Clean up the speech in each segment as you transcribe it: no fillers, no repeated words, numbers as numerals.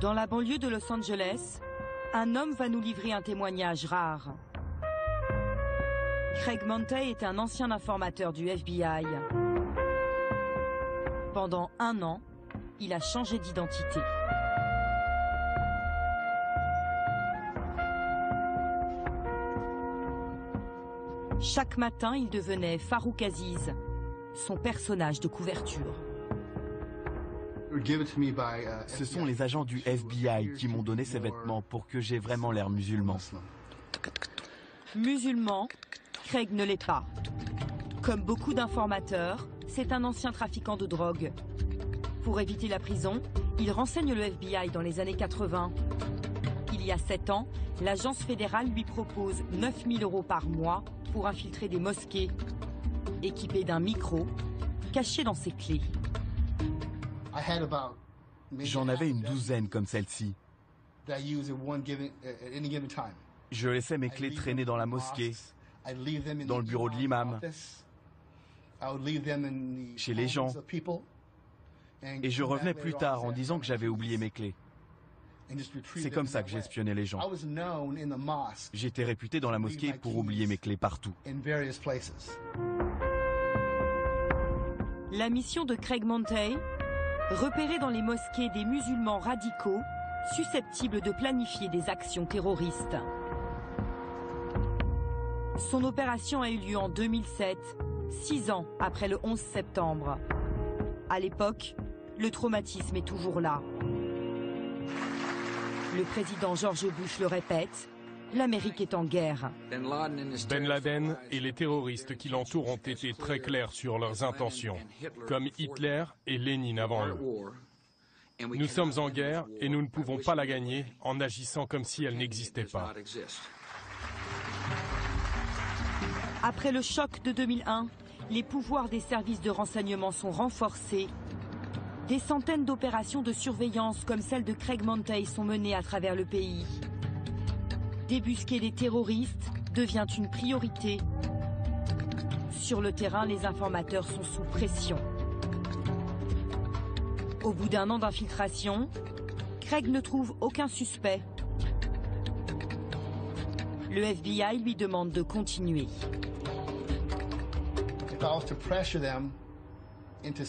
Dans la banlieue de Los Angeles, un homme va nous livrer un témoignage rare. Craig Montey est un ancien informateur du FBI. Pendant 1 an, il a changé d'identité. Chaque matin, il devenait Farouk Aziz, son personnage de couverture. Ce sont les agents du FBI qui m'ont donné ces vêtements pour que j'ai vraiment l'air musulman. Musulman, Craig ne l'est pas. Comme beaucoup d'informateurs, c'est un ancien trafiquant de drogue. Pour éviter la prison, il renseigne le FBI dans les années 80. Il y a 7 ans, l'agence fédérale lui propose 9 000 € par mois pour infiltrer des mosquées, équipé d'un micro, caché dans ses clés. J'en avais une douzaine comme celle-ci. Je laissais mes clés traîner dans la mosquée, dans le bureau de l'imam, chez les gens. Et je revenais plus tard en disant que j'avais oublié mes clés. C'est comme ça que j'espionnais les gens. J'étais réputé dans la mosquée pour oublier mes clés partout. La mission de Craig Montey, repérer dans les mosquées des musulmans radicaux susceptibles de planifier des actions terroristes. Son opération a eu lieu en 2007, 6 ans après le 11 septembre. À l'époque, le traumatisme est toujours là. Le président George Bush le répète, l'Amérique est en guerre. Ben Laden et les terroristes qui l'entourent ont été très clairs sur leurs intentions, comme Hitler et Lénine avant eux. Nous sommes en guerre et nous ne pouvons pas la gagner en agissant comme si elle n'existait pas. Après le choc de 2001, les pouvoirs des services de renseignement sont renforcés. Des centaines d'opérations de surveillance comme celle de Craig Montey sont menées à travers le pays. Débusquer des terroristes devient une priorité. Sur le terrain, les informateurs sont sous pression. Au bout d'1 an d'infiltration, Craig ne trouve aucun suspect. Le FBI lui demande de continuer.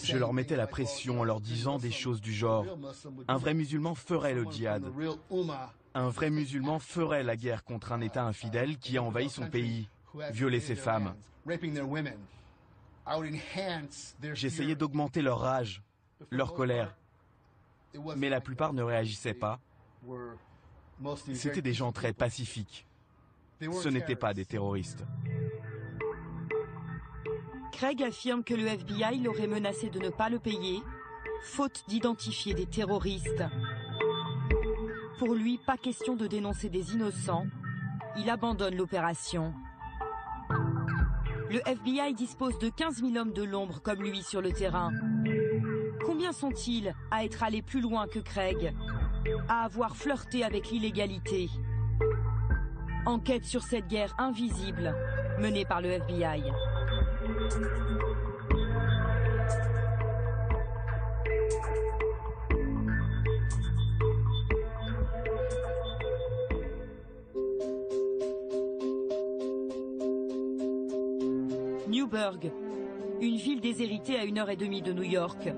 Je leur mettais la pression en leur disant des choses du genre « Un vrai musulman ferait le djihad. Un vrai musulman ferait la guerre contre un État infidèle qui a envahi son pays, violé ses femmes. » J'essayais d'augmenter leur rage, leur colère. Mais la plupart ne réagissaient pas. C'étaient des gens très pacifiques. Ce n'étaient pas des terroristes. Craig affirme que le FBI l'aurait menacé de ne pas le payer, faute d'identifier des terroristes. Pour lui, pas question de dénoncer des innocents. Il abandonne l'opération. Le FBI dispose de 15 000 hommes de l'ombre comme lui sur le terrain. Combien sont-ils à être allés plus loin que Craig, à avoir flirté avec l'illégalité? Enquête sur cette guerre invisible menée par le FBI. Newburgh, une ville déshéritée à 1h30 de New York.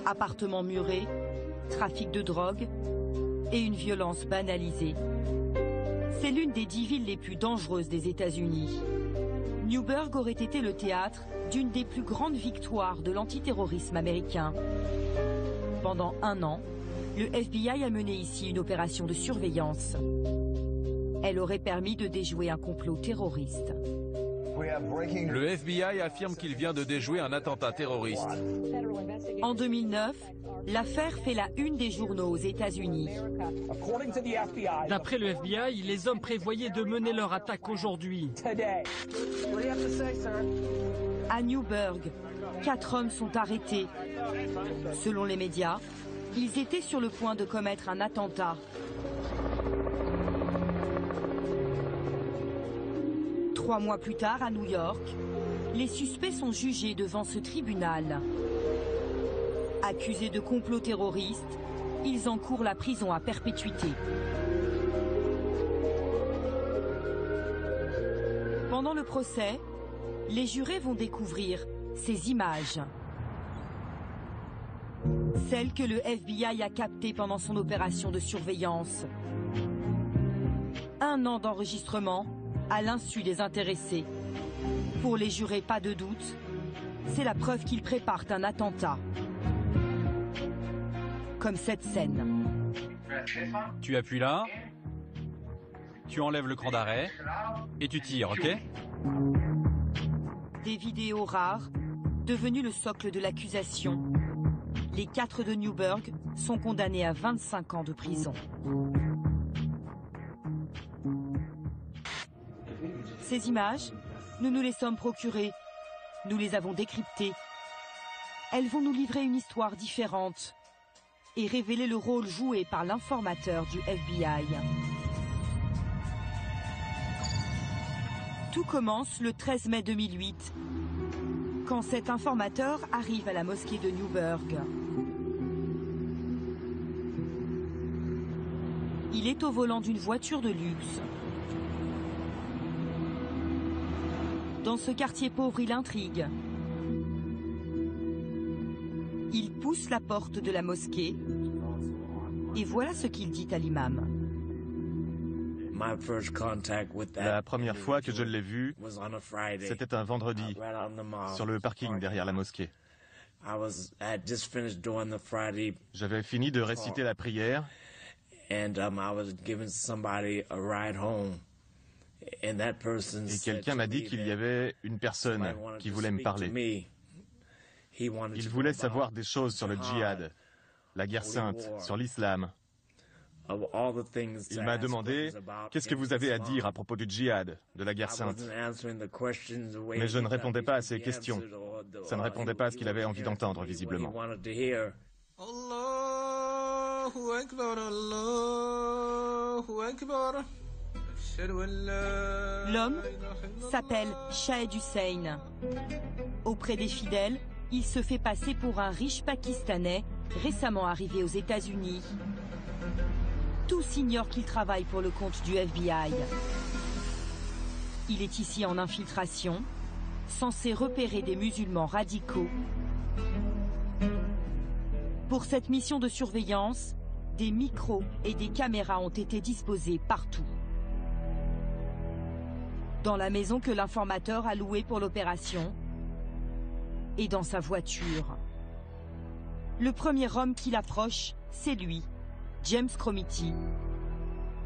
Appartements murés, trafic de drogue et une violence banalisée. C'est l'une des 10 villes les plus dangereuses des États-Unis. Newburgh aurait été le théâtre d'une des plus grandes victoires de l'antiterrorisme américain. Pendant 1 an, le FBI a mené ici une opération de surveillance. Elle aurait permis de déjouer un complot terroriste. Le FBI affirme qu'il vient de déjouer un attentat terroriste. En 2009, l'affaire fait la une des journaux aux États-Unis. D'après le FBI, les hommes prévoyaient de mener leur attaque aujourd'hui. À Newburgh, 4 hommes sont arrêtés. Selon les médias, ils étaient sur le point de commettre un attentat. 3 mois plus tard, à New York, les suspects sont jugés devant ce tribunal. Accusés de complot terroriste, ils encourent la prison à perpétuité. Pendant le procès, les jurés vont découvrir ces images. Celles que le FBI a captées pendant son opération de surveillance. 1 an d'enregistrement à l'insu des intéressés. Pour les jurés, pas de doute, c'est la preuve qu'ils préparent un attentat. Comme cette scène. Tu appuies là, tu enlèves le cran d'arrêt et tu tires, ok? Des vidéos rares, devenues le socle de l'accusation. Les 4 de Newburgh sont condamnés à 25 ans de prison. Ces images, nous nous les sommes procurées. Nous les avons décryptées. Elles vont nous livrer une histoire différente et révéler le rôle joué par l'informateur du FBI. Tout commence le 13 mai 2008, quand cet informateur arrive à la mosquée de Newburgh. Il est au volant d'une voiture de luxe. Dans ce quartier pauvre, il intrigue. Il pousse la porte de la mosquée et voilà ce qu'il dit à l'imam. La première fois que je l'ai vu, c'était un vendredi, sur le parking derrière la mosquée. J'avais fini de réciter la prière et quelqu'un m'a dit qu'il y avait une personne qui voulait me parler. Il voulait savoir des choses sur le djihad, la guerre sainte, sur l'islam. Il m'a demandé « Qu'est-ce que vous avez à dire à propos du djihad, de la guerre sainte ?» Mais je ne répondais pas à ses questions. Ça ne répondait pas à ce qu'il avait envie d'entendre, visiblement. L'homme s'appelle Shahed Hussein. Auprès des fidèles, il se fait passer pour un riche Pakistanais récemment arrivé aux États-Unis. Tous ignorent qu'il travaille pour le compte du FBI. Il est ici en infiltration, censé repérer des musulmans radicaux. Pour cette mission de surveillance, des micros et des caméras ont été disposés partout. Dans la maison que l'informateur a louée pour l'opération et dans sa voiture. Le premier homme qui l'approche, c'est lui, James Cromity,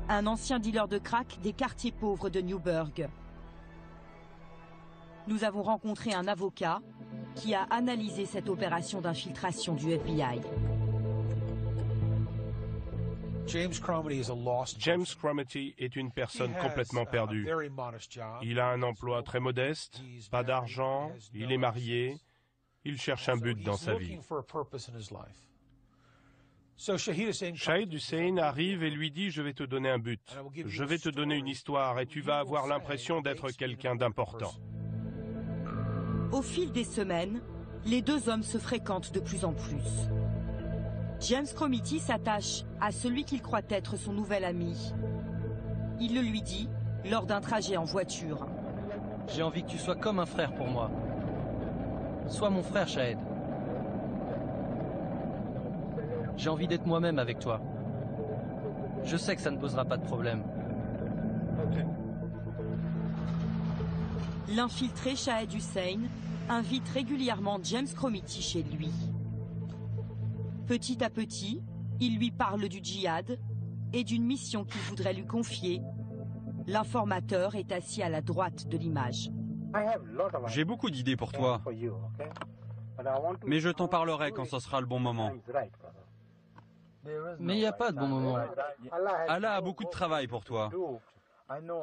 un ancien dealer de crack des quartiers pauvres de Newburgh. Nous avons rencontré un avocat qui a analysé cette opération d'infiltration du FBI. James Cromity est une personne complètement perdue. Il a un emploi très modeste, pas d'argent, il est marié, il cherche un but dans sa vie. Shahed Hussein arrive et lui dit « Je vais te donner un but, je vais te donner une histoire et tu vas avoir l'impression d'être quelqu'un d'important. » Au fil des semaines, les deux hommes se fréquentent de plus en plus. James Cromity s'attache à celui qu'il croit être son nouvel ami. Il le lui dit lors d'un trajet en voiture. J'ai envie que tu sois comme un frère pour moi. Sois mon frère, Shahed. J'ai envie d'être moi-même avec toi. Je sais que ça ne posera pas de problème. L'infiltré Shahed Hussein invite régulièrement James Cromity chez lui. Petit à petit, il lui parle du djihad et d'une mission qu'il voudrait lui confier. L'informateur est assis à la droite de l'image. J'ai beaucoup d'idées pour toi, mais je t'en parlerai quand ce sera le bon moment. Mais il n'y a pas de bon moment. Allah a beaucoup de travail pour toi.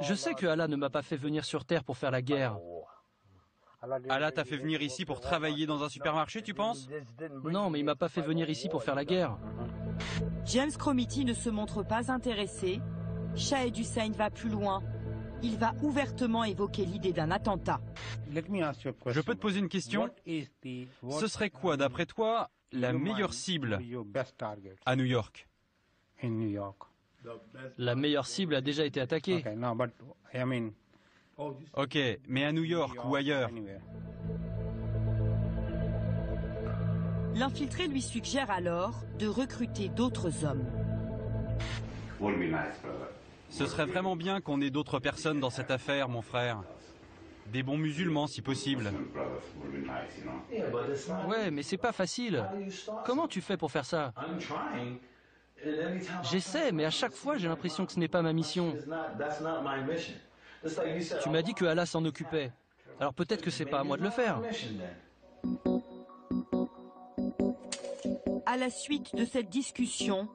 Je sais que Allah ne m'a pas fait venir sur Terre pour faire la guerre. Allah t'a fait venir ici pour travailler dans un supermarché, tu penses? Non, mais il m'a pas fait venir ici pour faire la guerre. James Cromity ne se montre pas intéressé. Shahed Hussein va plus loin. Il va ouvertement évoquer l'idée d'un attentat. Je peux te poser une question? Ce serait quoi, d'après toi, la meilleure cible à New York? La meilleure cible a déjà été attaquée. Ok, mais à New York ou ailleurs? L'infiltré lui suggère alors de recruter d'autres hommes. Ce serait vraiment bien qu'on ait d'autres personnes dans cette affaire, mon frère. Des bons musulmans, si possible. Ouais, mais c'est pas facile. Comment tu fais pour faire ça? J'essaie, mais à chaque fois, j'ai l'impression que ce n'est pas ma mission. Tu m'as dit que Allah s'en occupait. Alors peut-être que c'est pas à moi de le faire. À la suite de cette discussion,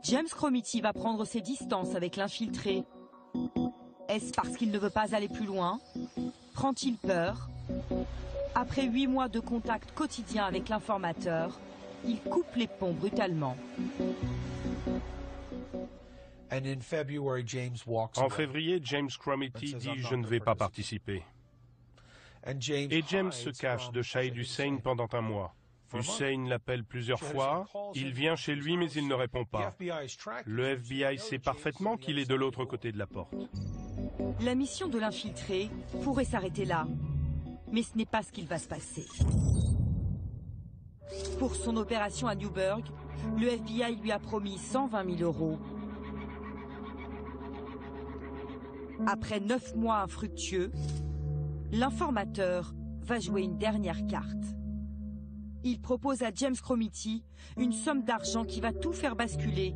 James Cromity va prendre ses distances avec l'infiltré. Est-ce parce qu'il ne veut pas aller plus loin? Prend-il peur? Après 8 mois de contact quotidien avec l'informateur, il coupe les ponts brutalement. En février, James Cromity dit « Je ne vais pas participer ». Et James se cache de Shahid Hussein pendant un mois. Hussein l'appelle plusieurs fois, il vient chez lui mais il ne répond pas. Le FBI sait parfaitement qu'il est de l'autre côté de la porte. La mission de l'infiltré pourrait s'arrêter là, mais ce n'est pas ce qu'il va se passer. Pour son opération à Newburgh, le FBI lui a promis 120 000 €. Après 9 mois infructueux, l'informateur va jouer une dernière carte. Il propose à James Cromity une somme d'argent qui va tout faire basculer.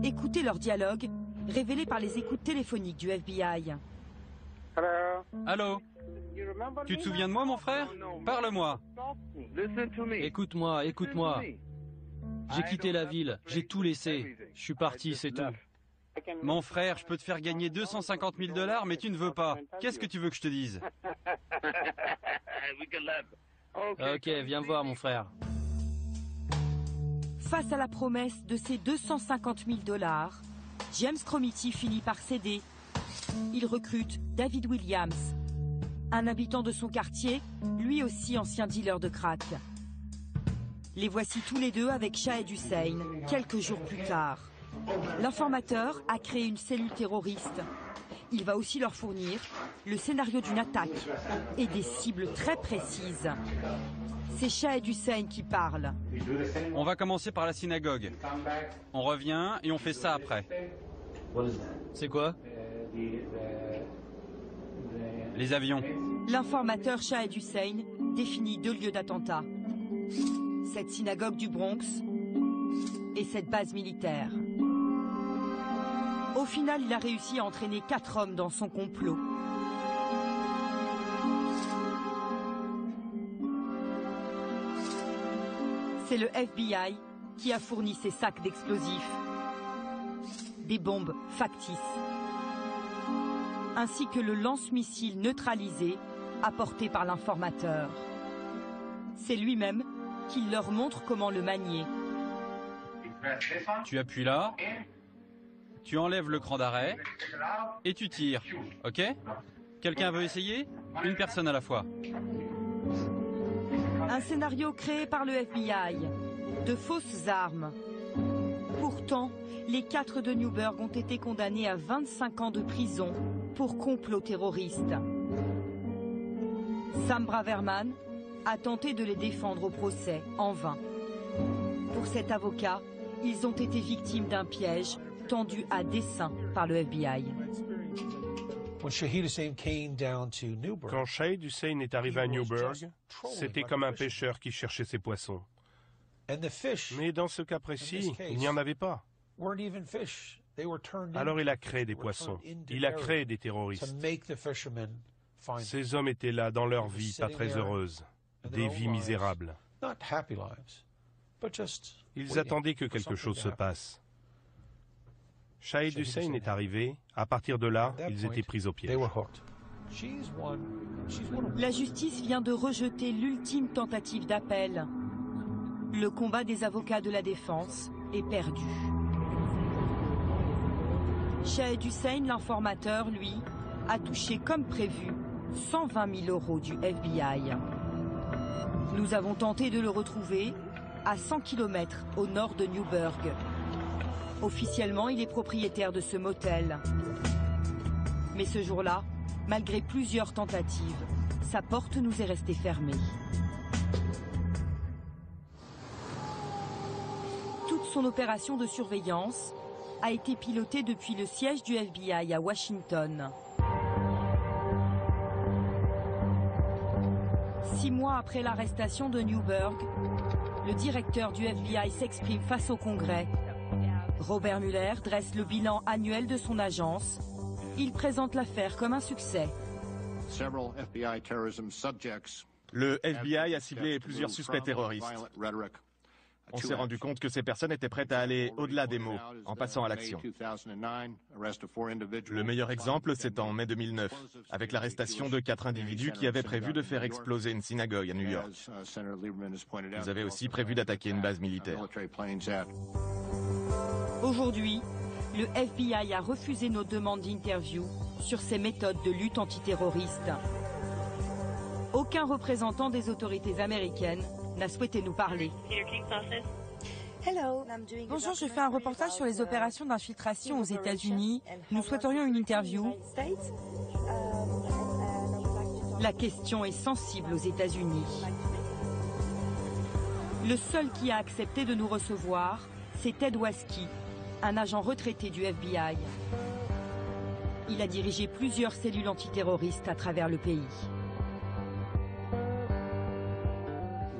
Écoutez leur dialogue, révélé par les écoutes téléphoniques du FBI. Allô? Tu te souviens de moi, mon frère? Parle-moi. Écoute-moi, écoute-moi. J'ai quitté la ville, j'ai tout laissé. Je suis parti, c'est tout. Mon frère, je peux te faire gagner 250 000 $, mais tu ne veux pas. Qu'est-ce que tu veux que je te dise? Ok, viens voir, mon frère. Face à la promesse de ces 250 000 $, James Cromity finit par céder. Il recrute David Williams, un habitant de son quartier, lui aussi ancien dealer de crack. Les voici tous les deux avec Shahid Hussein, quelques jours plus tard. L'informateur a créé une cellule terroriste. Il va aussi leur fournir le scénario d'une attaque et des cibles très précises. C'est Shahid Hussein qui parle. On va commencer par la synagogue. On revient et on fait ça après. C'est quoi? Les avions. L'informateur Shahid Hussein définit 2 lieux d'attentat. Cette synagogue du Bronx et cette base militaire. Au final, il a réussi à entraîner 4 hommes dans son complot. C'est le FBI qui a fourni ces sacs d'explosifs, des bombes factices, ainsi que le lance-missile neutralisé apporté par l'informateur. C'est lui-même qui leur montre comment le manier. Tu appuies là, tu enlèves le cran d'arrêt et tu tires, ok? Quelqu'un veut essayer? Une personne à la fois. Un scénario créé par le FBI, de fausses armes. Pourtant, les 4 de Newburgh ont été condamnés à 25 ans de prison pour complot terroriste. Sam Braverman a tenté de les défendre au procès, en vain. Pour cet avocat, ils ont été victimes d'un piège tendu à dessein par le FBI. Quand Shahid Hussein est arrivé à Newburgh, c'était comme un pêcheur qui cherchait ses poissons. Mais dans ce cas précis, il n'y en avait pas. Alors il a créé des poissons, il a créé des terroristes. Ces hommes étaient là dans leur vie pas très heureuse, des vies misérables. Ils attendaient que quelque chose se passe. Shahid Hussein est arrivé, à partir de là, ils étaient pris au piège. La justice vient de rejeter l'ultime tentative d'appel. Le combat des avocats de la défense est perdu. Shahid Hussein, l'informateur, lui, a touché comme prévu 120 000 € du FBI. Nous avons tenté de le retrouver, à 100 km au nord de Newburgh. Officiellement, il est propriétaire de ce motel. Mais ce jour-là, malgré plusieurs tentatives, sa porte nous est restée fermée. Toute son opération de surveillance a été pilotée depuis le siège du FBI à Washington. 6 mois après l'arrestation de Newburgh, le directeur du FBI s'exprime face au Congrès. Robert Mueller dresse le bilan annuel de son agence. Il présente l'affaire comme un succès. Le FBI a ciblé plusieurs suspects terroristes. On s'est rendu compte que ces personnes étaient prêtes à aller au-delà des mots, en passant à l'action. Le meilleur exemple, c'est en mai 2009, avec l'arrestation de 4 individus qui avaient prévu de faire exploser une synagogue à New York. Ils avaient aussi prévu d'attaquer une base militaire. Aujourd'hui, le FBI a refusé nos demandes d'interview sur ses méthodes de lutte antiterroriste. Aucun représentant des autorités américaines n'a souhaité nous parler. Bonjour, je fais un reportage sur les opérations d'infiltration aux États-Unis. Nous souhaiterions une interview. La question est sensible aux États-Unis. Le seul qui a accepté de nous recevoir, c'est Ted Waski, un agent retraité du FBI. Il a dirigé plusieurs cellules antiterroristes à travers le pays.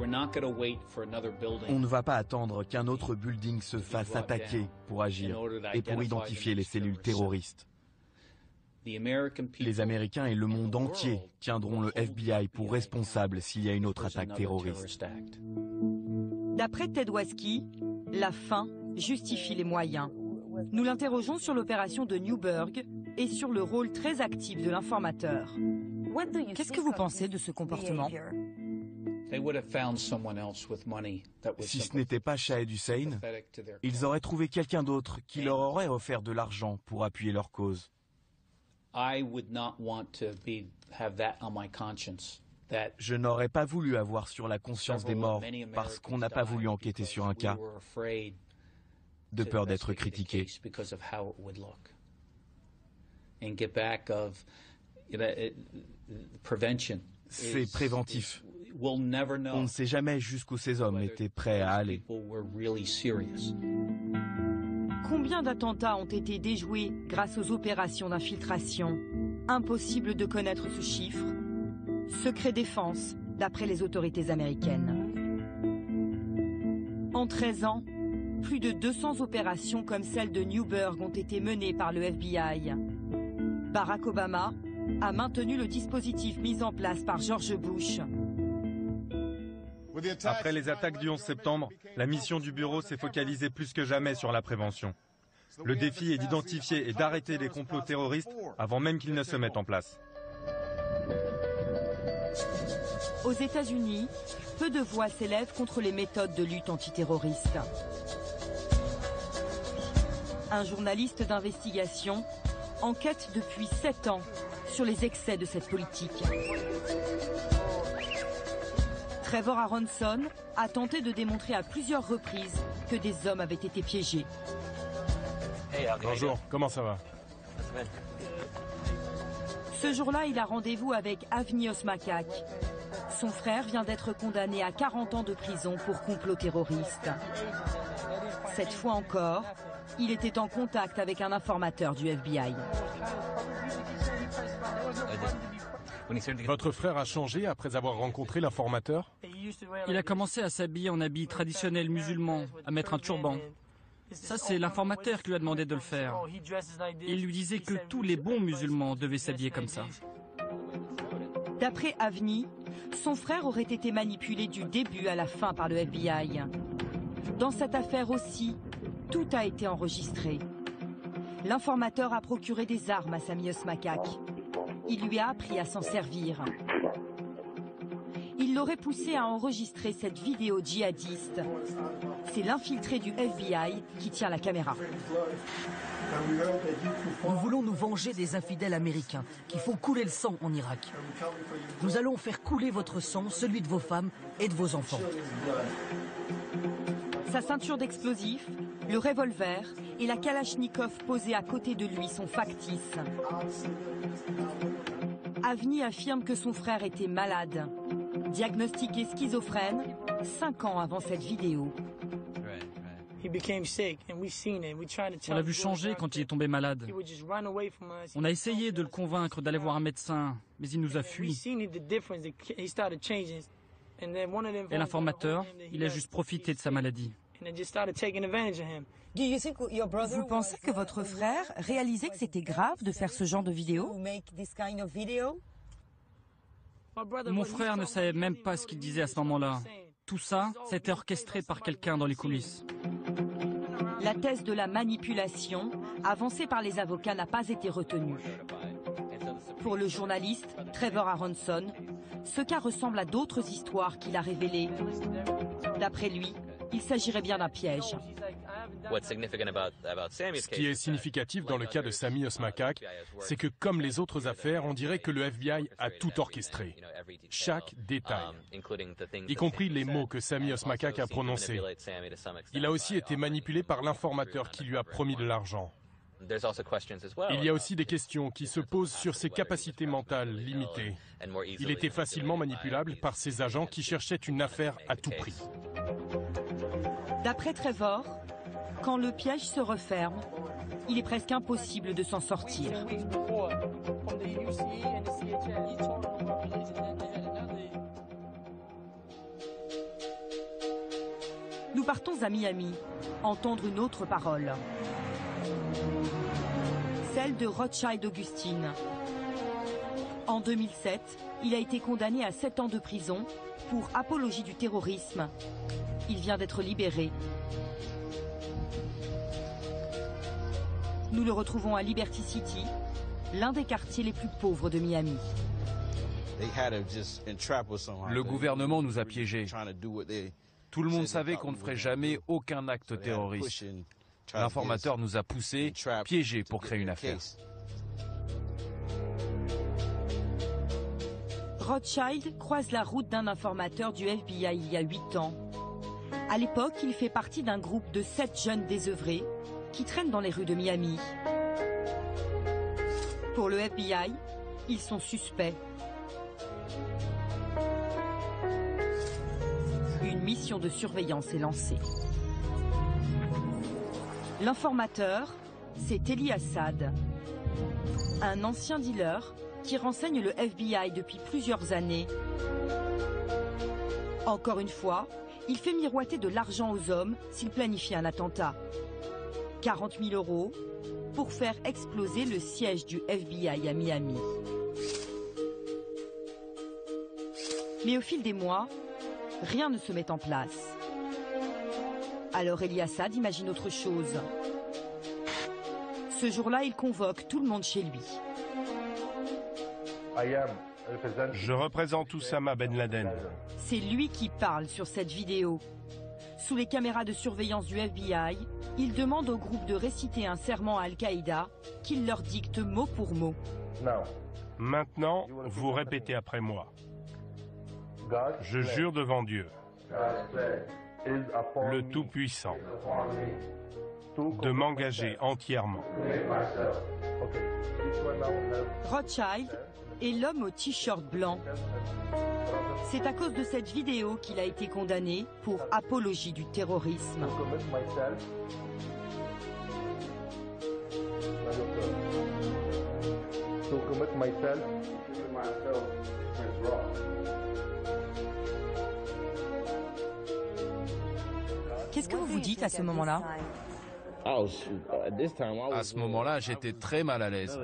On ne va pas attendre qu'un autre building se fasse attaquer pour agir et pour identifier les cellules terroristes. Les Américains et le monde entier tiendront le FBI pour responsable s'il y a une autre attaque terroriste. D'après Ted Waski, la fin justifie les moyens. Nous l'interrogeons sur l'opération de Newburgh et sur le rôle très actif de l'informateur. Qu'est-ce que vous pensez de ce comportement ? Si ce n'était pas Shahed Hussein, ils auraient trouvé quelqu'un d'autre qui leur aurait offert de l'argent pour appuyer leur cause. Je n'aurais pas voulu avoir sur la conscience des morts parce qu'on n'a pas voulu enquêter sur un cas, de peur d'être critiqué. C'est préventif. On ne sait jamais jusqu'où ces hommes étaient prêts à aller. Combien d'attentats ont été déjoués grâce aux opérations d'infiltration? Impossible de connaître ce chiffre. Secret défense, d'après les autorités américaines. En 13 ans, plus de 200 opérations comme celle de Newburgh ont été menées par le FBI. Barack Obama a maintenu le dispositif mis en place par George Bush. Après les attaques du 11 septembre, la mission du bureau s'est focalisée plus que jamais sur la prévention. Le défi est d'identifier et d'arrêter les complots terroristes avant même qu'ils ne se mettent en place. Aux États-Unis, peu de voix s'élèvent contre les méthodes de lutte antiterroriste. Un journaliste d'investigation enquête depuis 7 ans sur les excès de cette politique. Trevor Aronson a tenté de démontrer à plusieurs reprises que des hommes avaient été piégés. Bonjour, comment ça va? Ce jour-là, il a rendez-vous avec Avni Osmakak. Son frère vient d'être condamné à 40 ans de prison pour complot terroriste. Cette fois encore, il était en contact avec un informateur du FBI. Votre frère a changé après avoir rencontré l'informateur? Il a commencé à s'habiller en habits traditionnels musulmans, à mettre un turban. Ça, c'est l'informateur qui lui a demandé de le faire. Il lui disait que tous les bons musulmans devaient s'habiller comme ça. D'après Avni, son frère aurait été manipulé du début à la fin par le FBI. Dans cette affaire aussi, tout a été enregistré. L'informateur a procuré des armes à Sami Osmakak. Il lui a appris à s'en servir. Il l'aurait poussé à enregistrer cette vidéo djihadiste. C'est l'infiltré du FBI qui tient la caméra. Nous voulons nous venger des infidèles américains qui font couler le sang en Irak. Nous allons faire couler votre sang, celui de vos femmes et de vos enfants. Sa ceinture d'explosifs, le revolver et la Kalachnikov posée à côté de lui sont factices. Avni affirme que son frère était malade, diagnostiqué schizophrène 5 ans avant cette vidéo. On l'a vu changer quand il est tombé malade. On a essayé de le convaincre d'aller voir un médecin, mais il nous a fui. Et l'informateur, il a juste profité de sa maladie. Vous pensez que votre frère réalisait que c'était grave de faire ce genre de vidéo? Mon frère ne savait même pas ce qu'il disait à ce moment-là. Tout ça, c'était orchestré par quelqu'un dans les coulisses. La thèse de la manipulation, avancée par les avocats, n'a pas été retenue. Pour le journaliste Trevor Aronson, ce cas ressemble à d'autres histoires qu'il a révélées. D'après lui, il s'agirait bien d'un piège. Ce qui est significatif dans le cas de Sami Osmakak, c'est que comme les autres affaires, on dirait que le FBI a tout orchestré. Chaque détail, y compris les mots que Sami Osmakak a prononcés. Il a aussi été manipulé par l'informateur qui lui a promis de l'argent. Il y a aussi des questions qui se posent sur ses capacités mentales limitées. Il était facilement manipulable par ses agents qui cherchaient une affaire à tout prix. D'après Trevor, quand le piège se referme, il est presque impossible de s'en sortir. Nous partons à Miami, entendre une autre parole. Celle de Rothschild Augustine. En 2007, il a été condamné à 7 ans de prison pour apologie du terrorisme. Il vient d'être libéré. Nous le retrouvons à Liberty City, l'un des quartiers les plus pauvres de Miami. Le gouvernement nous a piégés. Tout le monde savait qu'on ne ferait jamais aucun acte terroriste. L'informateur nous a poussés, piégés pour créer une affaire. Rothschild croise la route d'un informateur du FBI il y a 8 ans. À l'époque, il fait partie d'un groupe de 7 jeunes désœuvrés qui traînent dans les rues de Miami. Pour le FBI, ils sont suspects. Une mission de surveillance est lancée. L'informateur, c'est Eli Assad, un ancien dealer qui renseigne le FBI depuis plusieurs années. Encore une fois, il fait miroiter de l'argent aux hommes s'ils planifient un attentat. 40 000 € pour faire exploser le siège du FBI à Miami. Mais au fil des mois, rien ne se met en place. Alors Eli Assad imagine autre chose. Ce jour-là, il convoque tout le monde chez lui. Je représente Oussama Ben Laden. C'est lui qui parle sur cette vidéo. Sous les caméras de surveillance du FBI, il demande au groupe de réciter un serment à Al-Qaïda qu'il leur dicte mot pour mot. Maintenant, vous répétez après moi. Je jure devant Dieu, le Tout-Puissant, de m'engager entièrement. Rothschild est l'homme au t-shirt blanc. C'est à cause de cette vidéo qu'il a été condamné pour apologie du terrorisme. Qu'est-ce que vous vous dites à ce moment-là? À ce moment-là, j'étais très mal à l'aise.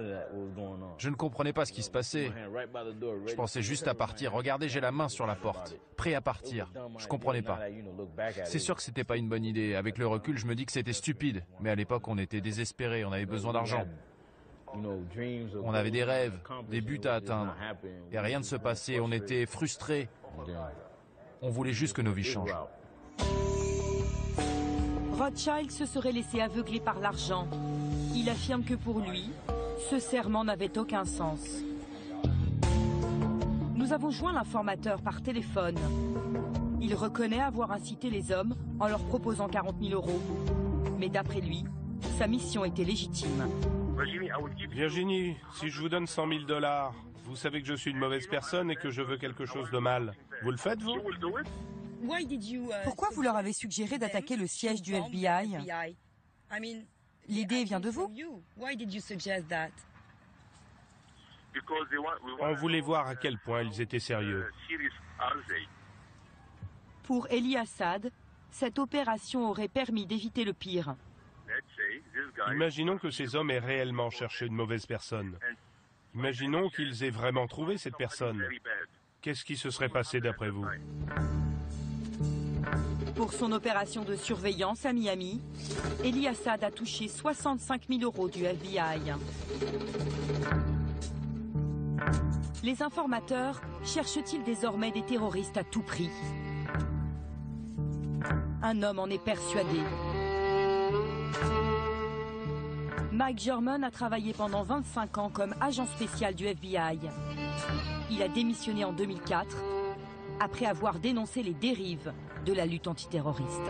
Je ne comprenais pas ce qui se passait. Je pensais juste à partir. Regardez, j'ai la main sur la porte, prêt à partir. Je comprenais pas. C'est sûr que c'était pas une bonne idée. Avec le recul, je me dis que c'était stupide. Mais à l'époque, on était désespérés, on avait besoin d'argent. On avait des rêves, des buts à atteindre. Et rien ne se passait, on était frustrés. On voulait juste que nos vies changent. Rothschild se serait laissé aveugler par l'argent. Il affirme que pour lui, ce serment n'avait aucun sens. Nous avons joint l'informateur par téléphone. Il reconnaît avoir incité les hommes en leur proposant 40 000 €. Mais d'après lui, sa mission était légitime. Virginie, si je vous donne 100 000 $, vous savez que je suis une mauvaise personne et que je veux quelque chose de mal. Vous le faites, vous? Pourquoi vous leur avez suggéré d'attaquer le siège du FBI? L'idée vient de vous? On voulait voir à quel point ils étaient sérieux. Pour Elie Assad, cette opération aurait permis d'éviter le pire. Imaginons que ces hommes aient réellement cherché une mauvaise personne. Imaginons qu'ils aient vraiment trouvé cette personne. Qu'est-ce qui se serait passé d'après vous? Pour son opération de surveillance à Miami, Elie Assad a touché 65 000 € du FBI. Les informateurs cherchent-ils désormais des terroristes à tout prix? Un homme en est persuadé. Mike German a travaillé pendant 25 ans comme agent spécial du FBI. Il a démissionné en 2004 après avoir dénoncé les dérives de la lutte antiterroriste.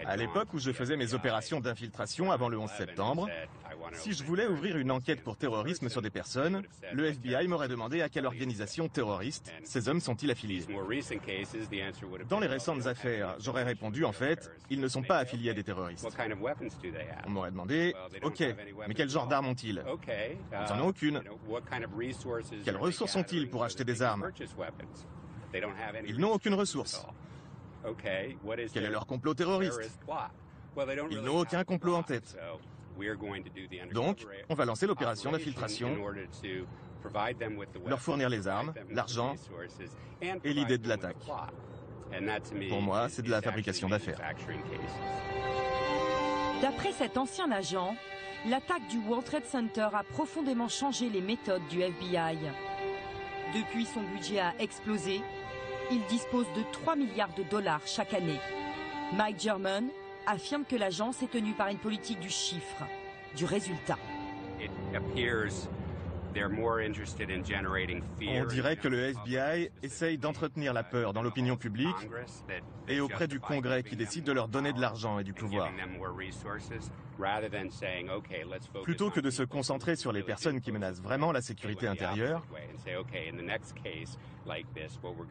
À l'époque où je faisais mes opérations d'infiltration avant le 11 septembre, si je voulais ouvrir une enquête pour terrorisme sur des personnes, le FBI m'aurait demandé à quelle organisation terroriste ces hommes sont-ils affiliés. Dans les récentes affaires, j'aurais répondu en fait, ils ne sont pas affiliés à des terroristes. On m'aurait demandé, ok, mais quel genre d'armes ont-ils? Ils n'en ont aucune. Quelles ressources ont-ils pour acheter des armes? Ils n'ont aucune ressource. Quel est leur complot terroriste? Ils n'ont aucun complot en tête. Donc, on va lancer l'opération d'infiltration, leur fournir les armes, l'argent et l'idée de l'attaque. Pour moi, c'est de la fabrication d'affaires. D'après cet ancien agent, l'attaque du World Trade Center a profondément changé les méthodes du FBI. Depuis, son budget a explosé. Il dispose de 3 milliards de $ chaque année. Mike German affirme que l'agence est tenue par une politique du chiffre, du résultat. On dirait que le FBI essaye d'entretenir la peur dans l'opinion publique et auprès du Congrès qui décide de leur donner de l'argent et du pouvoir. Plutôt que de se concentrer sur les personnes qui menacent vraiment la sécurité intérieure,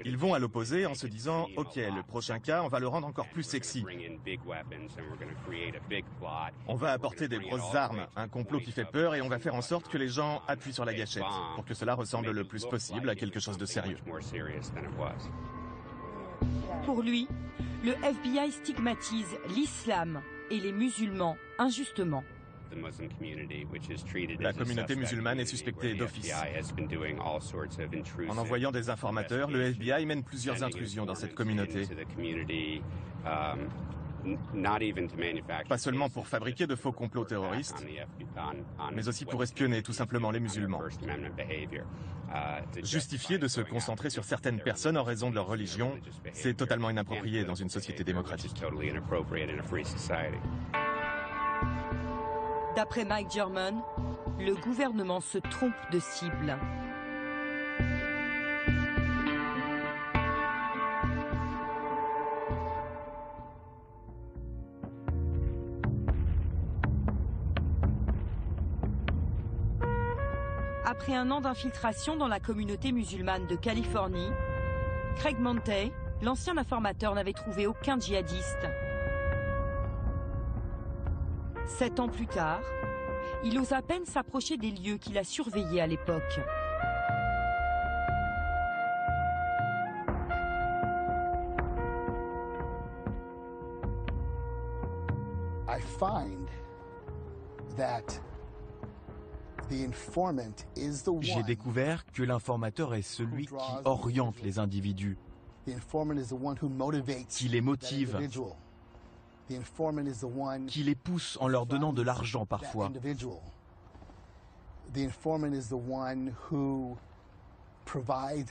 ils vont à l'opposé en se disant « Ok, le prochain cas, on va le rendre encore plus sexy. On va apporter des grosses armes, un complot qui fait peur et on va faire en sorte que les gens appuient sur la gâchette pour que cela ressemble le plus possible à quelque chose de sérieux. » Pour lui, le FBI stigmatise l'islam et les musulmans injustement. La communauté musulmane est suspectée d'office. En envoyant des informateurs, le FBI mène plusieurs intrusions dans cette communauté. Pas seulement pour fabriquer de faux complots terroristes, mais aussi pour espionner tout simplement les musulmans. Justifier de se concentrer sur certaines personnes en raison de leur religion, c'est totalement inapproprié dans une société démocratique. D'après Mike German, le gouvernement se trompe de cible. Après un an d'infiltration dans la communauté musulmane de Californie, Craig Montey, l'ancien informateur, n'avait trouvé aucun djihadiste. 7 ans plus tard, il ose à peine s'approcher des lieux qu'il a surveillés à l'époque. J'ai découvert que l'informateur est celui qui oriente les individus, qui les motive, qui les pousse en leur donnant de l'argent parfois.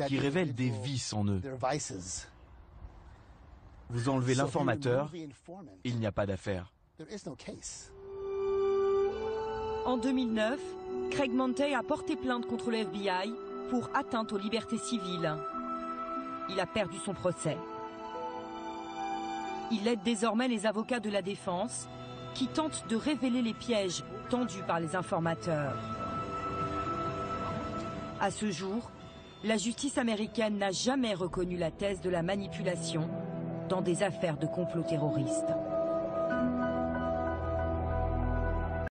Qui révèle des vices en eux. Vous enlevez l'informateur, il n'y a pas d'affaire. En 2009, Craig Montey a porté plainte contre le FBI pour atteinte aux libertés civiles. il a perdu son procès. Il aide désormais les avocats de la défense qui tentent de révéler les pièges tendus par les informateurs. À ce jour, la justice américaine n'a jamais reconnu la thèse de la manipulation dans des affaires de complot terroriste.